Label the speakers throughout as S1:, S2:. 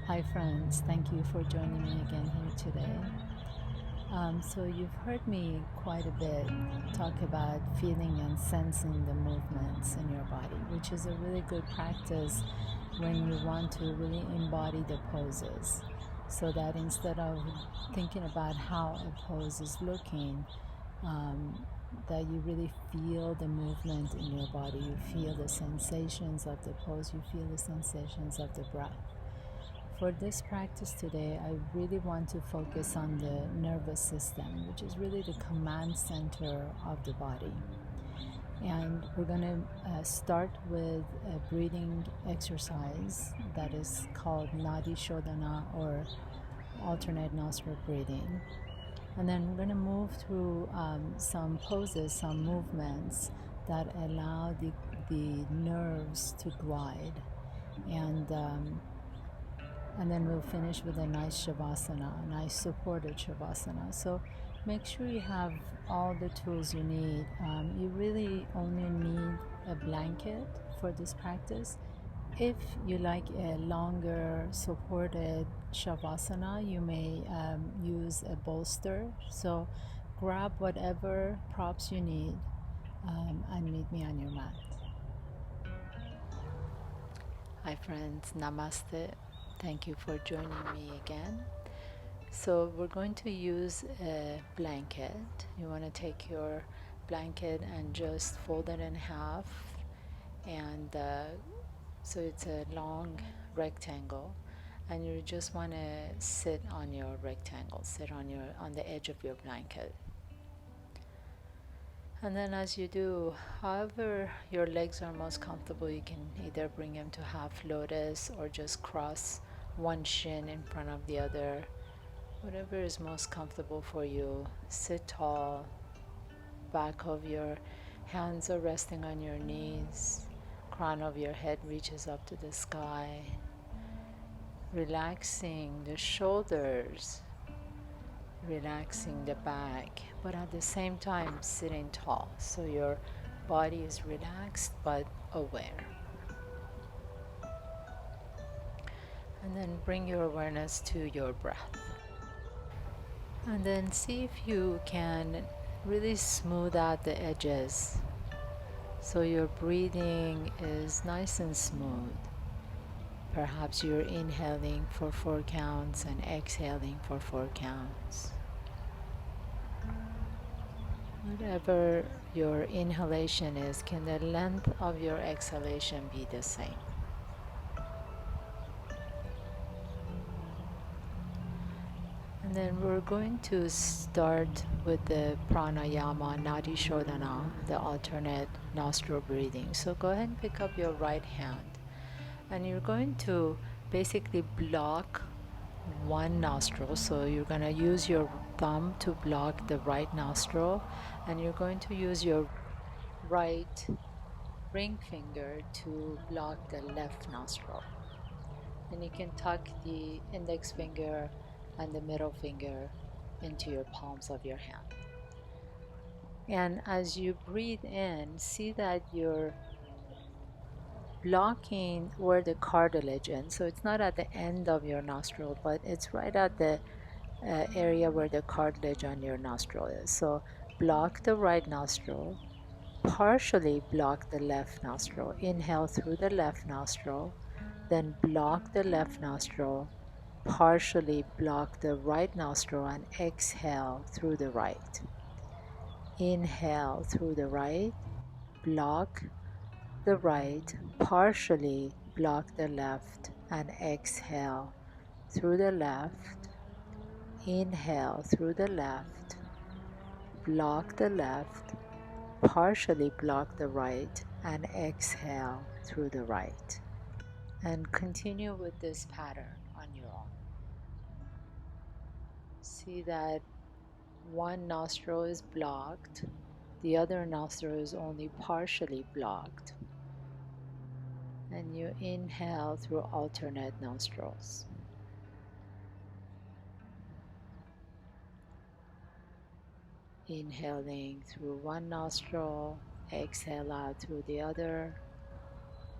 S1: Hi friends, thank you for joining me again here today. So you've heard me quite a bit talk about feeling and sensing the movements in your body, which is a really good practice when you want to really embody the poses. So that instead of thinking about how a pose is looking, that you really feel the movement in your body, you feel the sensations of the pose, you feel the sensations of the breath. For this practice today, I really want to focus on the nervous system, which is really the command center of the body. And we're going to start with a breathing exercise that is called Nadi Shodhana, or alternate nostril breathing. And then we're going to move through some poses, some movements that allow the nerves to glide. And then we'll finish with a nice shavasana, a nice supported shavasana. So make sure you have all the tools you need. You really only need a blanket for this practice. If you like a longer supported shavasana, you may use a bolster. So grab whatever props you need and meet me on your mat. Hi friends, namaste. Thank you for joining me again. So we're going to use a blanket. You want to take your blanket and just fold it in half, and so it's a long rectangle, and you just want to sit on your rectangle, sit on the edge of your blanket. And then as you do, however your legs are most comfortable, you can either bring them to half lotus or just cross one shin in front of the other. Whatever is most comfortable for you. Sit tall. Back of your hands are resting on your knees. Crown of your head reaches up to the sky. Relaxing the shoulders, relaxing the back, but at the same time sitting tall. So your body is relaxed but aware. And then bring your awareness to your breath. And then see if you can really smooth out the edges so your breathing is nice and smooth. Perhaps you're inhaling for 4 counts and exhaling for 4 counts. Whatever your inhalation is, can the length of your exhalation be the same? And then we're going to start with the pranayama, Nadi Shodhana, the alternate nostril breathing. So go ahead and pick up your right hand, and you're going to basically block one nostril. So you're going to use your thumb to block the right nostril, and you're going to use your right ring finger to block the left nostril. And you can tuck the index finger and the middle finger into your palms of your hand. And as you breathe in, see that you're blocking where the cartilage ends. So it's not at the end of your nostril, but it's right at the area where the cartilage on your nostril is. So block the right nostril, partially block the left nostril. Inhale through the left nostril, then block the left nostril, partially block the right nostril, and exhale through the right. Inhale through the right, block the right, partially block the left, and exhale through the left. Inhale through the left, block the left, partially block the right, and exhale through the right. And continue with this pattern on your own. See that one nostril is blocked, the other nostril is only partially blocked, and you inhale through alternate nostrils. Inhaling through one nostril, exhale out through the other.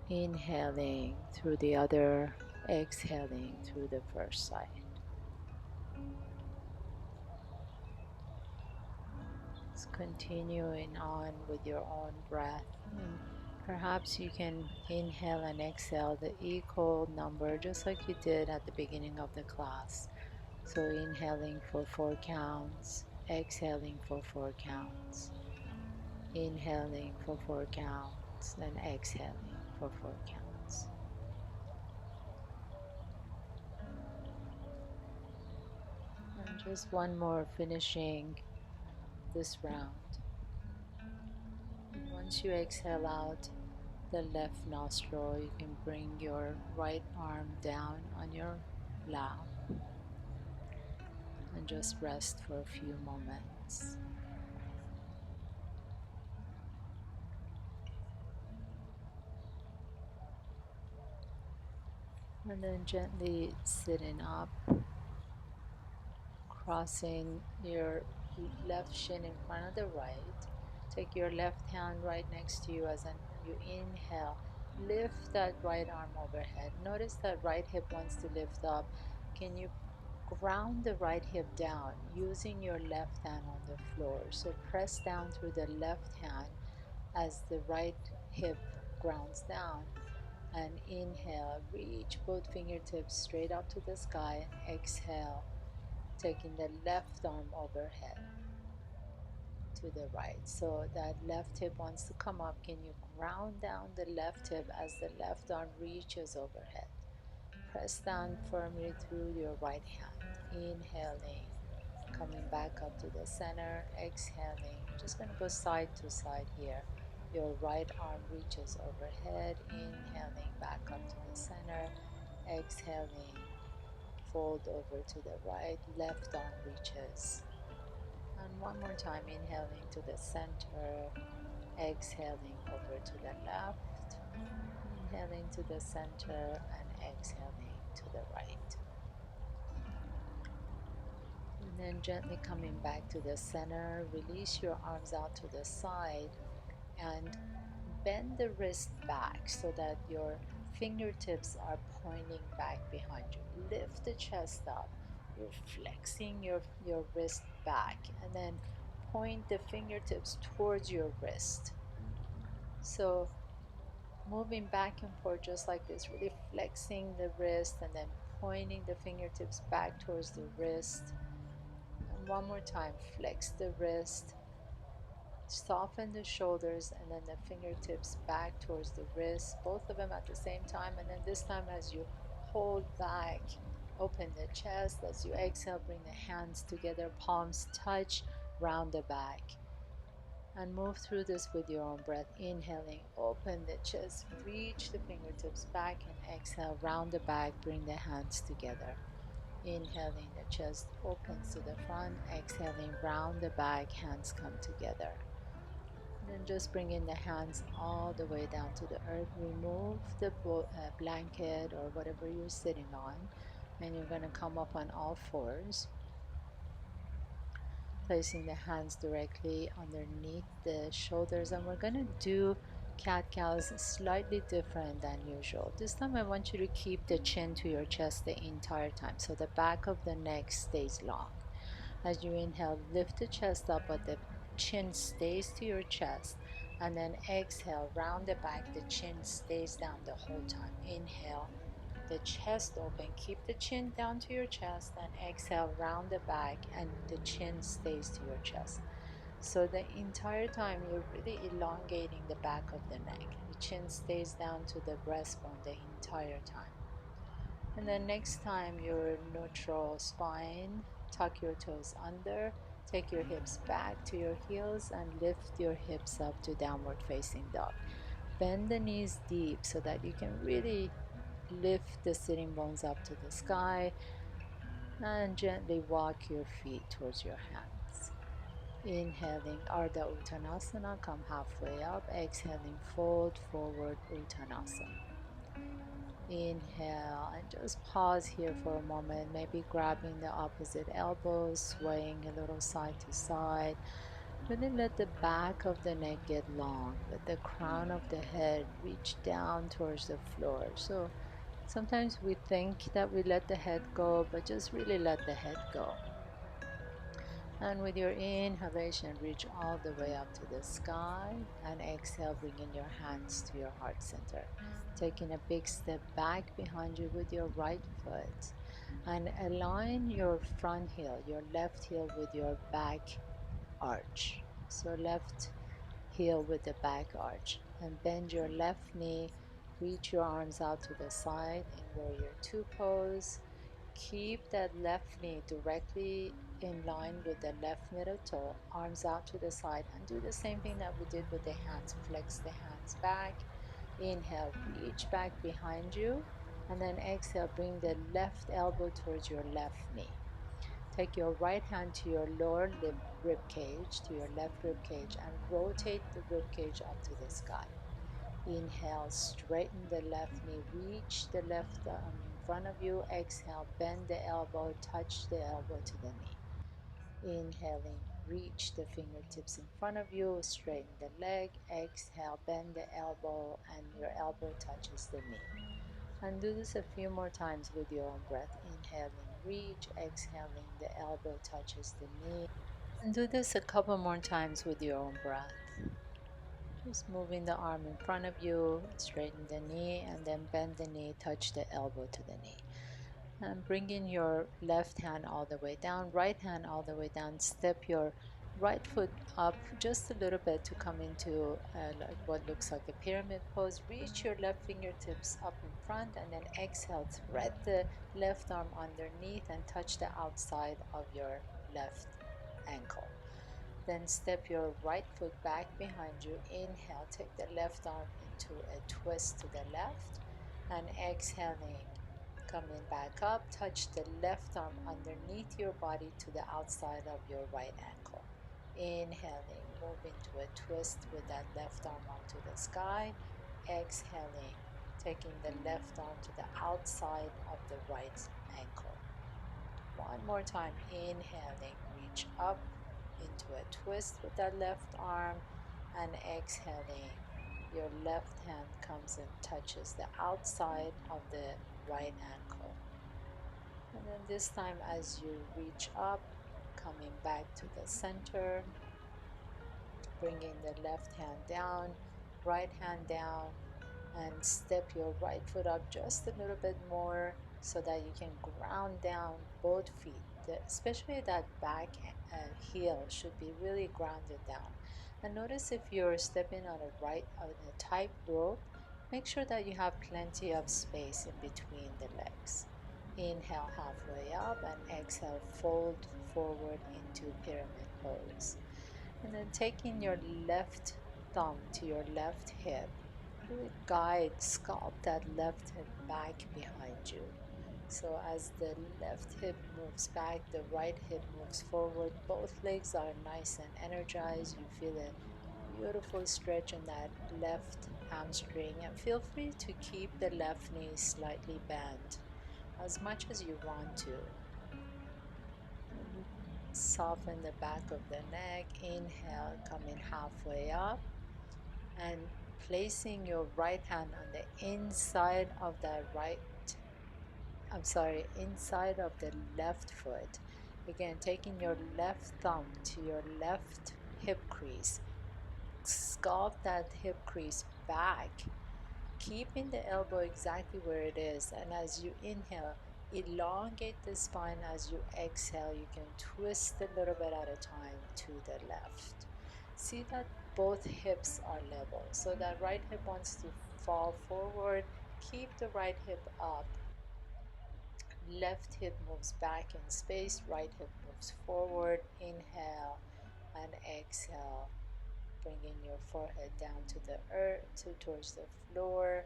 S1: Inhaling through the other, exhaling through the first side. Just continuing on with your own breath. And perhaps you can inhale and exhale the equal number just like you did at the beginning of the class. So inhaling for 4 counts, exhaling for 4 counts, inhaling for 4 counts, and exhaling for 4 counts. And just one more finishing this round. And once you exhale out the left nostril, you can bring your right arm down on your lap and just rest for a few moments. And then gently sitting up, crossing your left shin in front of the right. Take your left hand right next to you as you inhale. Lift that right arm overhead. Notice that right hip wants to lift up. Can you ground the right hip down using your left hand on the floor? So press down through the left hand as the right hip grounds down. And inhale, reach both fingertips straight up to the sky, and exhale, taking the left arm overhead to the right. So that left hip wants to come up. Can you ground down the left hip as the left arm reaches overhead? Press down firmly through your right hand. Inhaling, coming back up to the center. Exhaling, just going to go side to side here. Your right arm reaches overhead. Inhaling, back up to the center. Exhaling, fold over to the right. Left arm reaches. And one more time, inhaling to the center, exhaling over to the left, inhaling to the center, and exhaling to the right. And then gently coming back to the center, release your arms out to the side and bend the wrist back so that your fingertips are pointing back behind you. Lift the chest up. You're flexing your wrist back and then point the fingertips towards your wrist. So moving back and forth just like this, really flexing the wrist and then pointing the fingertips back towards the wrist. And one more time, flex the wrist, soften the shoulders, and then the fingertips back towards the wrist, both of them at the same time. And then this time, as you hold back, open the chest. As you exhale, bring the hands together, palms touch, round the back. And move through this with your own breath. Inhaling, open the chest, reach the fingertips back, and exhale, round the back, bring the hands together. Inhaling, the chest opens to the front. Exhaling, round the back, hands come together. Then just bringing the hands all the way down to the earth. Remove the blanket or whatever you're sitting on. And you're going to come up on all fours, placing the hands directly underneath the shoulders. And we're going to do cat-cows slightly different than usual. This time I want you to keep the chin to your chest the entire time, so the back of the neck stays long. As you inhale, lift the chest up, but the chin stays to your chest. And then exhale, round the back, the chin stays down the whole time. Inhale, the chest open, keep the chin down to your chest, and exhale, round the back, and the chin stays to your chest. So the entire time you're really elongating the back of the neck. The chin stays down to the breastbone the entire time. And then next time your neutral spine, tuck your toes under, take your hips back to your heels and lift your hips up to downward facing dog. Bend the knees deep so that you can really lift the sitting bones up to the sky and gently walk your feet towards your hands. Inhaling Ardha Uttanasana, come halfway up. Exhaling, fold forward Uttanasana. Inhale and just pause here for a moment, maybe grabbing the opposite elbows, swaying a little side to side. Really let the back of the neck get long. Let the crown of the head reach down towards the floor. So Sometimes we think that we let the head go, but just really let the head go. And with your inhalation, reach all the way up to the sky. And exhale, bringing your hands to your heart center. Taking a big step back behind you with your right foot. And align your front heel, your left heel, with your back arch. So, left heel with the back arch. And bend your left knee. Reach your arms out to the side in warrior two pose. Keep that left knee directly in line with the left middle toe, arms out to the side, and do the same thing that we did with the hands. Flex the hands back. Inhale, reach back behind you, and then exhale, bring the left elbow towards your left knee. Take your right hand to your lower rib cage, to your left rib cage, and rotate the rib cage up to the sky. Inhale, straighten the left knee, reach the left arm in front of you. Exhale, bend the elbow, touch the elbow to the knee. Inhaling, reach the fingertips in front of you, straighten the leg. Exhale, bend the elbow, and your elbow touches the knee. And do this a few more times with your own breath. Inhaling, reach. Exhaling, the elbow touches the knee. And do this a couple more times with your own breath. Just moving the arm in front of you, straighten the knee, and then bend the knee, touch the elbow to the knee. And bringing your left hand all the way down, right hand all the way down. Step your right foot up just a little bit to come into like what looks like a pyramid pose. Reach your left fingertips up in front, and then exhale. Thread the left arm underneath and touch the outside of your left ankle. Then step your right foot back behind you. Inhale, take the left arm into a twist to the left. And exhaling, coming back up, touch the left arm underneath your body to the outside of your right ankle. Inhaling, move into a twist with that left arm up to the sky. Exhaling, taking the left arm to the outside of the right ankle. One more time, inhaling, reach up into a twist with that left arm, and exhaling, your left hand comes and touches the outside of the right ankle. And then this time, as you reach up, coming back to the center, bringing the left hand down, right hand down, and step your right foot up just a little bit more so that you can ground down both feet. Especially that back heel should be really grounded down. And notice if you're stepping on a tight rope, make sure that you have plenty of space in between the legs. Inhale halfway up and exhale, fold forward into pyramid pose. And then taking your left thumb to your left hip, really guide, sculpt that left hip back behind you. So as the left hip moves back, the right hip moves forward. Both legs are nice and energized. You feel a beautiful stretch in that left hamstring, and feel free to keep the left knee slightly bent as much as you want to. And soften the back of the neck. Inhale, coming halfway up and placing your right hand on the inside of the inside of the left foot. Again, taking your left thumb to your left hip crease. Sculpt that hip crease back, keeping the elbow exactly where it is. And as you inhale, elongate the spine. As you exhale, you can twist a little bit at a time to the left. See that both hips are level. So that right hip wants to fall forward. Keep the right hip up. Left hip moves back in space. Right hip moves forward. Inhale and exhale. Bringing your forehead down to the earth, towards the floor.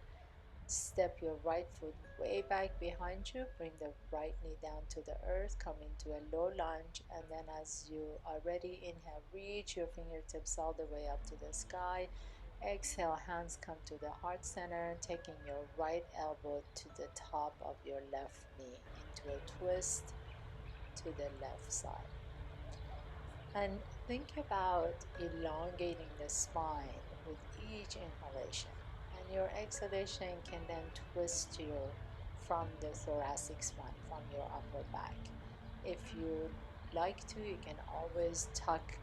S1: Step your right foot way back behind you. Bring the right knee down to the earth. Come into a low lunge. And then as you are ready, inhale, reach your fingertips all the way up to the sky. Exhale, hands come to the heart center, taking your right elbow to the top of your left knee into a twist to the left side. And think about elongating the spine with each inhalation. And your exhalation can then twist to your from the thoracic spine, from your upper back. If you like to, you can always tuck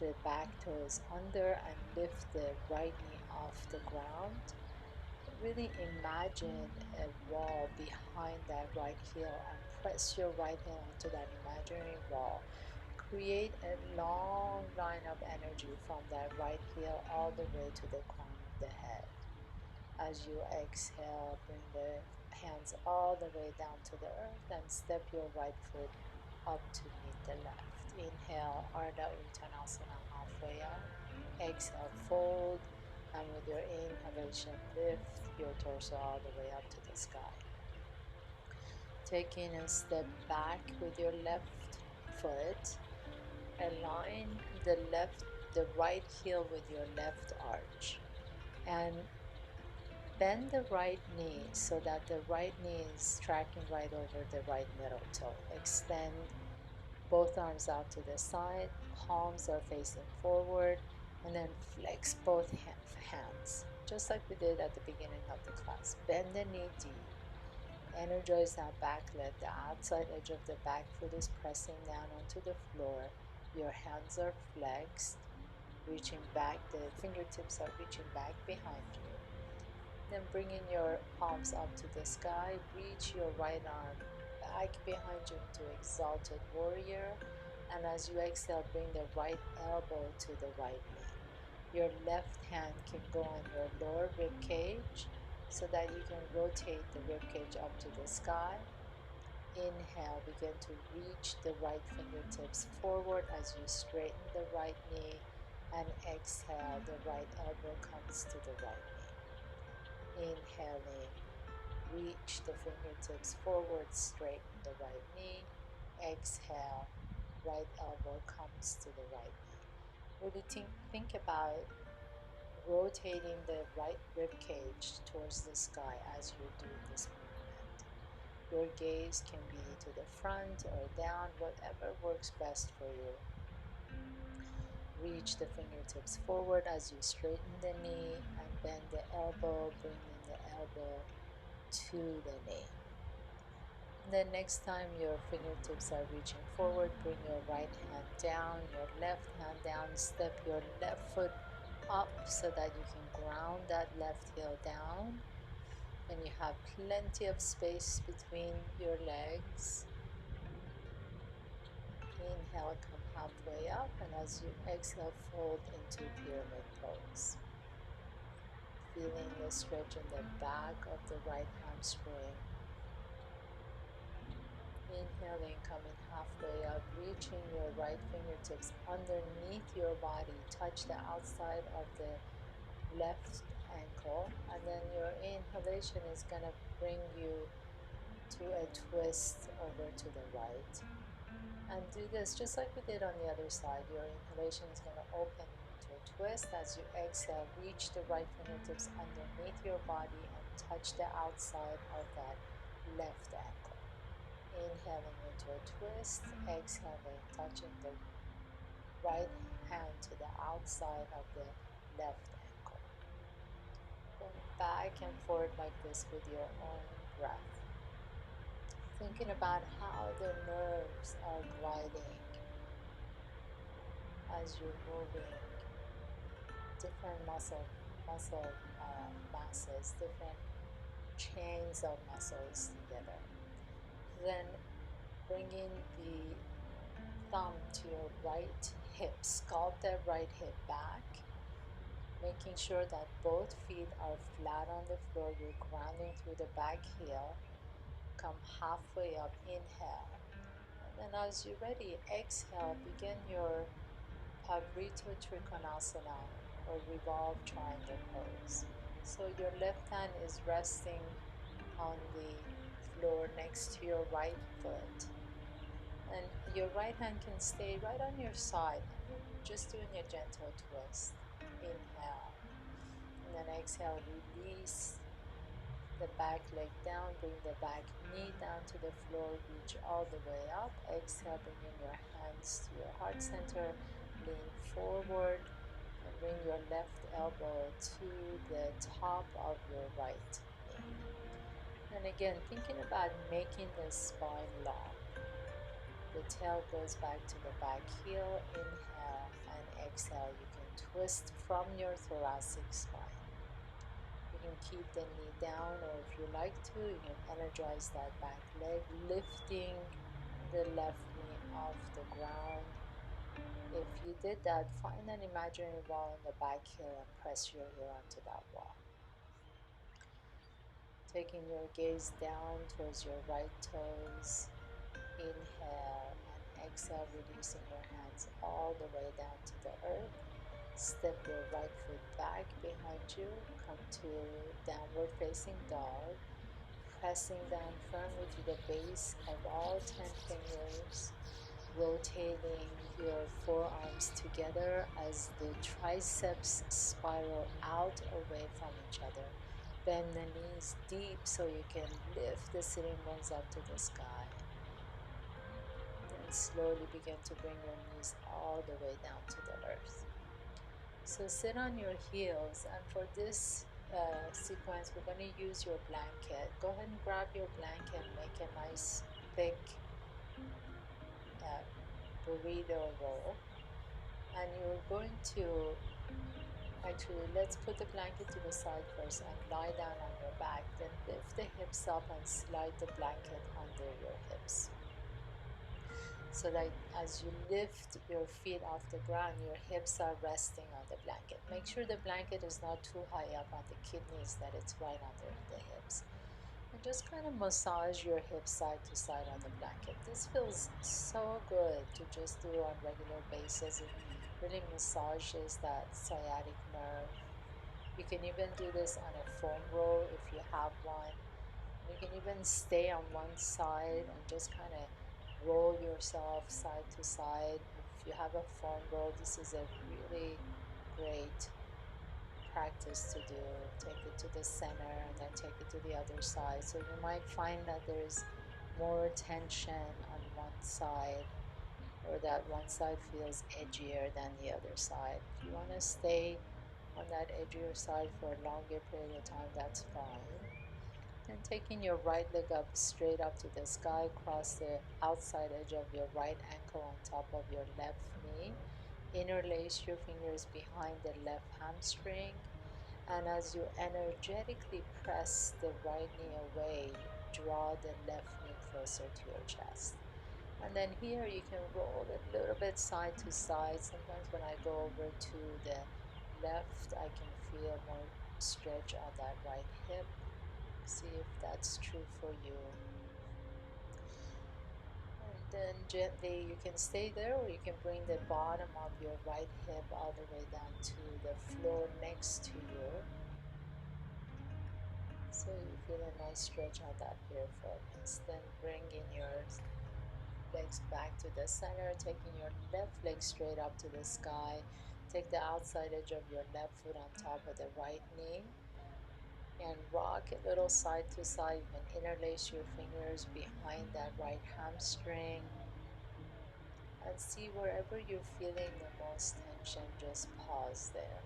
S1: the back toes under and lift the right knee off the ground. Really imagine a wall behind that right heel and press your right heel onto that imaginary wall. Create a long line of energy from that right heel all the way to the crown of the head. As you exhale, bring the hands all the way down to the earth and step your right foot up to meet the left. Inhale, Ardha Uttanasana halfway up. Exhale, fold. And with your inhalation, lift your torso all the way up to the sky. Taking a step back with your left foot. Align the right heel with your left arch. And bend the right knee so that the right knee is tracking right over the right middle toe. Extend both arms out to the side, palms are facing forward, and then flex both hands, just like we did at the beginning of the class. Bend the knee deep, energize that back leg. The outside edge of the back foot is pressing down onto the floor. Your hands are flexed, reaching back, the fingertips are reaching back behind you. Then bringing your palms up to the sky, reach your right arm back behind you into exalted warrior. And as you exhale, bring the right elbow to the right knee. Your left hand can go on your lower rib cage so that you can rotate the rib cage up to the sky. Inhale, begin to reach the right fingertips forward as you straighten the right knee. And exhale, the right elbow comes to the right knee. Inhaling, reach the fingertips forward, straighten the right knee. Exhale, right elbow comes to the right knee. Really think about rotating the right rib cage towards the sky as you're doing this movement. Your gaze can be to the front or down, whatever works best for you. Reach the fingertips forward as you straighten the knee and bend the elbow, bringing the elbow to the knee. And then next time your fingertips are reaching forward, bring your right hand down, your left hand down, step your left foot up so that you can ground that left heel down. And you have plenty of space between your legs. Inhale, come halfway up, and as you exhale, fold into pyramid pose. Feeling the stretch in the back of the right hamstring. Inhaling, coming halfway up, reaching your right fingertips underneath your body. Touch the outside of the left ankle, and then your inhalation is going to bring you to a twist over to the right. And do this just like we did on the other side. Your inhalation is going to open you into a twist. As you exhale, reach the right fingertips underneath your body and touch the outside of that left ankle. Inhaling into a twist, exhaling, touching the right hand to the outside of the left ankle. Going back and forth like this with your own breath. Thinking about how the nerves are gliding as you're moving different muscle masses, different chains of muscles together. Then bringing the thumb to your right hip, sculpt that right hip back, making sure that both feet are flat on the floor. You're grounding through the back heel. Come halfway up, inhale. And then as you're ready, exhale, begin your Pavrito Trikonasana or revolve triangle pose. So your left hand is resting on the floor next to your right foot. And your right hand can stay right on your side and you're just doing a gentle twist. Inhale. And then exhale, release the back leg down, bring the back knee down to the floor, reach all the way up. Exhale, bringing your hands to your heart center, lean forward and bring your left elbow to the top of your right knee. And again, thinking about making the spine long. The tail goes back to the back heel. Inhale and exhale. You can twist from your thoracic spine. You can keep the knee down, or if you like to, you can energize that back leg, lifting the left knee off the ground. If you did that, find an imaginary wall in the back heel and press your heel onto that wall. Taking your gaze down towards your right toes. Inhale and exhale, releasing your hands all the way down to the earth. Step your right foot back behind you. Come to downward facing dog. Pressing down firmly to the base of all 10 fingers. Rotating your forearms together as the triceps spiral out away from each other. Bend the knees deep so you can lift the sitting bones up to the sky. Then slowly begin to bring your knees all the way down to the earth. So sit on your heels, and for this sequence, we're going to use your blanket. Go ahead and grab your blanket, make a nice thick burrito roll, and you're going to actually, let's put the blanket to the side first and lie down on your back. Then lift the hips up and slide the blanket under your hips. So that as you lift your feet off the ground, your hips are resting on the blanket. Make sure the blanket is not too high up on the kidneys, that it's right under the hips. And just kind of massage your hips side to side on the blanket. This feels so good to just do on regular basis. It really massages that sciatic nerve. You can even do this on a foam roll if you have one. You can even stay on one side and just kind of roll yourself side to side. If you have a foam roll, this is a really great practice to do. Take it to the center and then take it to the other side. So you might find that there's more tension on one side, or that one side feels edgier than the other side. If you want to stay on that edgier side for a longer period of time, that's fine. Then taking your right leg up straight up to the sky, cross the outside edge of your right ankle on top of your left knee. Interlace your fingers behind the left hamstring. And as you energetically press the right knee away, draw the left knee closer to your chest. And then here you can roll a little bit side to side. Sometimes when I go over to the left, I can feel more stretch on that right hip. See if that's true for you. And then gently you can stay there, or you can bring the bottom of your right hip all the way down to the floor next to you. So you feel a nice stretch on that piriformis. Then bring in your legs back to the center, taking your left leg straight up to the sky. Take the outside edge of your left foot on top of the right knee. And rock a little side to side. You can interlace your fingers behind that right hamstring. And see wherever you're feeling the most tension, just pause there.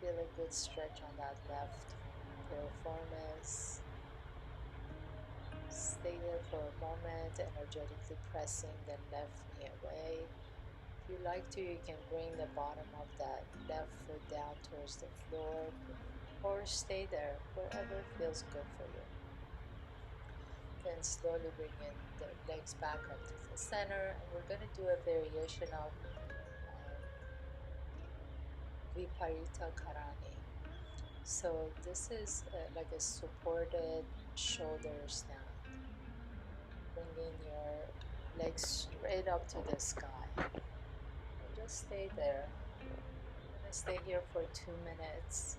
S1: Feel a good stretch on that left piriformis. Stay there for a moment, energetically pressing the left knee away. If you like to, you can bring the bottom of that left foot down towards the floor, or stay there, wherever feels good for you. Then slowly bring in the legs back up to the center, and we're going to do a variation of Viparita Karani. So this is like a supported shoulder stand, bringing your legs straight up to the sky, and just stay there. I'm going to stay here for 2 minutes.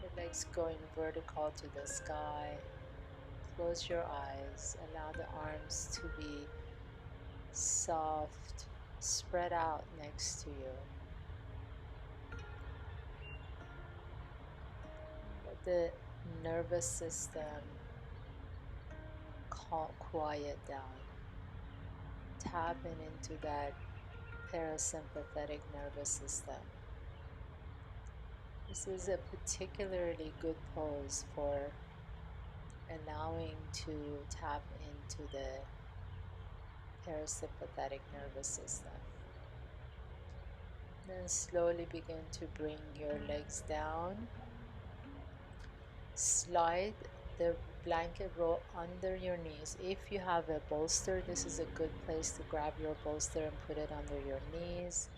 S1: The legs going vertical to the sky. Close your eyes. Allow the arms to be soft, spread out next to you. Let the nervous system quiet down. Tap into that parasympathetic nervous system. This is a particularly good pose for allowing to tap into the parasympathetic nervous system. Then slowly begin to bring your legs down. Slide the blanket roll under your knees. If you have a bolster, this is a good place to grab your bolster and put it under your knees.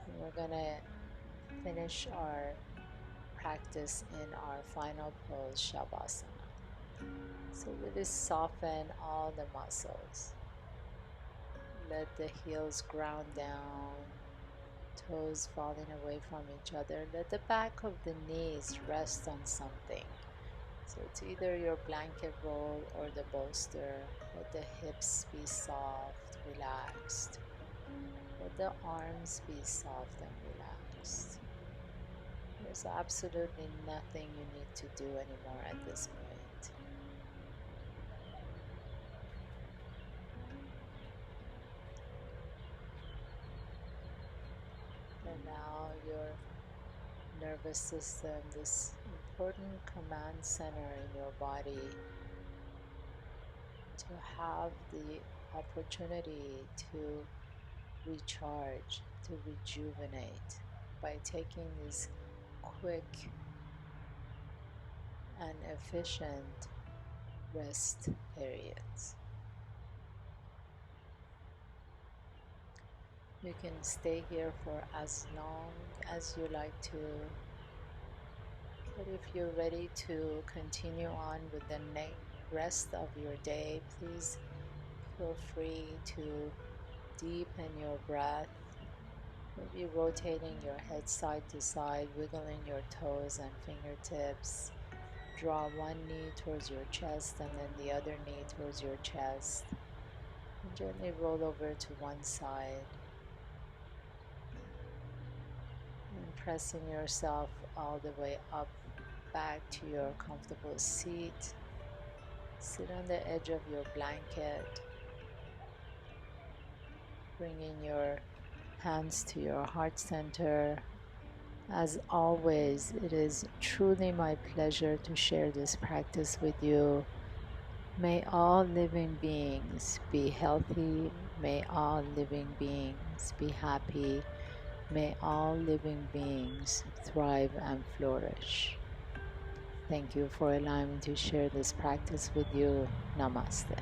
S1: And we're gonna finish our practice in our final pose, Shavasana. So really soften all the muscles. Let the heels ground down, toes falling away from each other. Let the back of the knees rest on something. So it's either your blanket roll or the bolster. Let the hips be soft, relaxed. Let the arms be soft and relaxed. There's absolutely nothing you need to do anymore at this point. Allow your nervous system, this important command center in your body, to have the opportunity to recharge, to rejuvenate by taking these quick and efficient rest periods. You can stay here for as long as you like to, but if you're ready to continue on with the rest of your day, please feel free to deepen your breath, maybe rotating your head side to side, wiggling your toes and fingertips. Draw one knee towards your chest and then the other knee towards your chest. And gently roll over to one side. And pressing yourself all the way up back to your comfortable seat. Sit on the edge of your blanket, bringing your hands to your heart center. As always, it is truly my pleasure to share this practice with you. May all living beings be healthy. May all living beings be happy. May all living beings thrive and flourish. Thank you for allowing me to share this practice with you. Namaste.